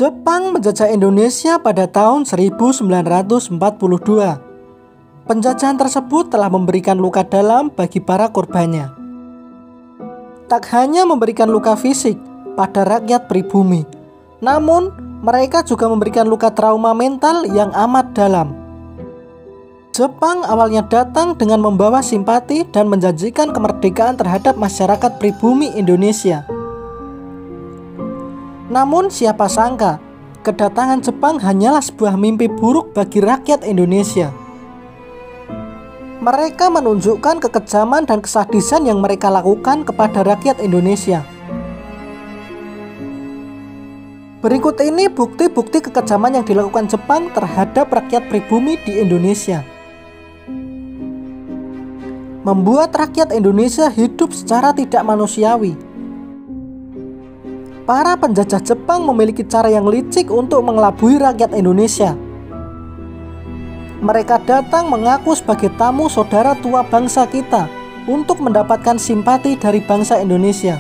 Jepang menjajah Indonesia pada tahun 1942. Penjajahan tersebut telah memberikan luka dalam bagi para korbannya. Tak hanya memberikan luka fisik pada rakyat pribumi, namun mereka juga memberikan luka trauma mental yang amat dalam. Jepang awalnya datang dengan membawa simpati dan menjanjikan kemerdekaan terhadap masyarakat pribumi Indonesia. Namun siapa sangka, kedatangan Jepang hanyalah sebuah mimpi buruk bagi rakyat Indonesia. Mereka menunjukkan kekejaman dan kesadisan yang mereka lakukan kepada rakyat Indonesia. Berikut ini bukti-bukti kekejaman yang dilakukan Jepang terhadap rakyat pribumi di Indonesia. Membuat rakyat Indonesia hidup secara tidak manusiawi. Para penjajah Jepang memiliki cara yang licik untuk mengelabui rakyat Indonesia. Mereka datang mengaku sebagai tamu saudara tua bangsa kita untuk mendapatkan simpati dari bangsa Indonesia.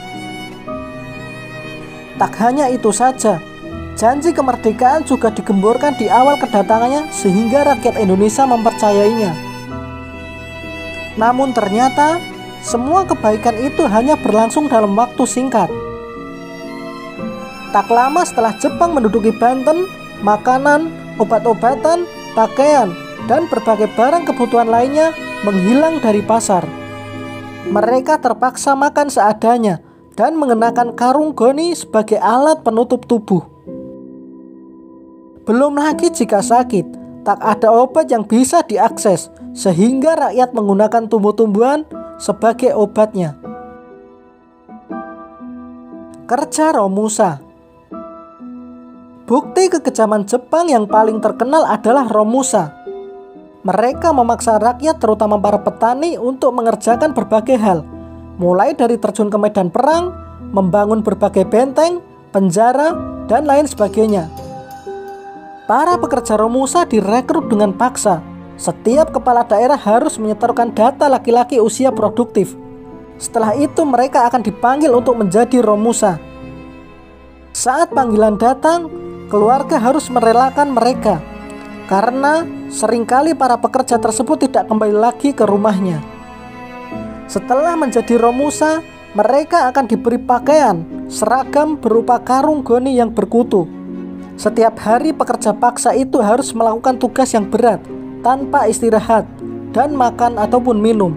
Tak hanya itu saja, janji kemerdekaan juga digemborkan di awal kedatangannya sehingga rakyat Indonesia mempercayainya. Namun ternyata, semua kebaikan itu hanya berlangsung dalam waktu singkat. Tak lama setelah Jepang menduduki Banten, makanan, obat-obatan, pakaian, dan berbagai barang kebutuhan lainnya menghilang dari pasar. Mereka terpaksa makan seadanya dan mengenakan karung goni sebagai alat penutup tubuh. Belum lagi jika sakit, tak ada obat yang bisa diakses, sehingga rakyat menggunakan tumbuh-tumbuhan sebagai obatnya. Kerja Romusa. Bukti kekejaman Jepang yang paling terkenal adalah Romusa. Mereka memaksa rakyat, terutama para petani, untuk mengerjakan berbagai hal, mulai dari terjun ke medan perang, membangun berbagai benteng, penjara, dan lain sebagainya. Para pekerja Romusa direkrut dengan paksa. Setiap kepala daerah harus menyetorkan data laki-laki usia produktif. Setelah itu mereka akan dipanggil untuk menjadi Romusa. Saat panggilan datang, keluarga harus merelakan mereka, karena seringkali para pekerja tersebut tidak kembali lagi ke rumahnya. Setelah menjadi Romusa, mereka akan diberi pakaian, seragam berupa karung goni yang berkutu. Setiap hari pekerja paksa itu harus melakukan tugas yang berat, tanpa istirahat, dan makan ataupun minum.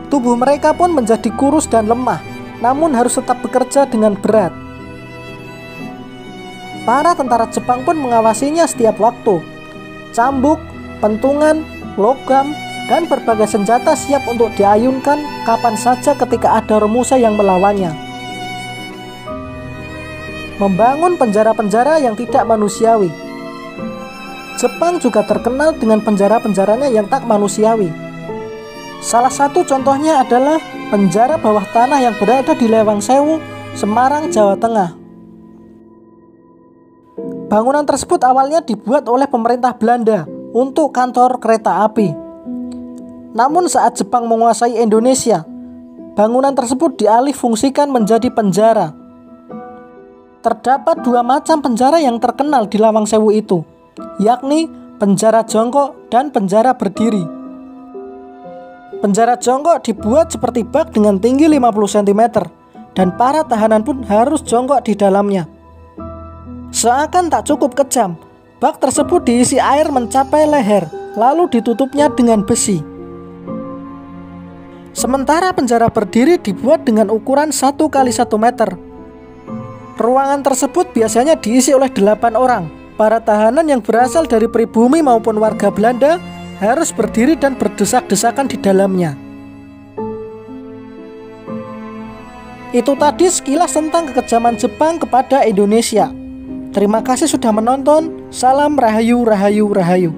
Tubuh mereka pun menjadi kurus dan lemah, namun harus tetap bekerja dengan berat. Para tentara Jepang pun mengawasinya setiap waktu. Cambuk, pentungan, logam, dan berbagai senjata siap untuk diayunkan kapan saja ketika ada Romusa yang melawannya. Membangun penjara-penjara yang tidak manusiawi. Jepang juga terkenal dengan penjara-penjaranya yang tak manusiawi. Salah satu contohnya adalah penjara bawah tanah yang berada di Lewang Sewu, Semarang, Jawa Tengah. Bangunan tersebut awalnya dibuat oleh pemerintah Belanda untuk kantor kereta api. Namun saat Jepang menguasai Indonesia, bangunan tersebut dialih fungsikan menjadi penjara. Terdapat dua macam penjara yang terkenal di Lawang Sewu itu, yakni penjara jongkok dan penjara berdiri. Penjara jongkok dibuat seperti bak dengan tinggi 50 cm, dan para tahanan pun harus jongkok di dalamnya. Seakan tak cukup kejam, bak tersebut diisi air mencapai leher, lalu ditutupnya dengan besi. Sementara penjara berdiri dibuat dengan ukuran 1 x 1 meter. Ruangan tersebut biasanya diisi oleh 8 orang. Para tahanan yang berasal dari pribumi maupun warga Belanda harus berdiri dan berdesak-desakan di dalamnya. Itu tadi sekilas tentang kekejaman Jepang kepada Indonesia. Terima kasih sudah menonton. Salam Rahayu, Rahayu, Rahayu.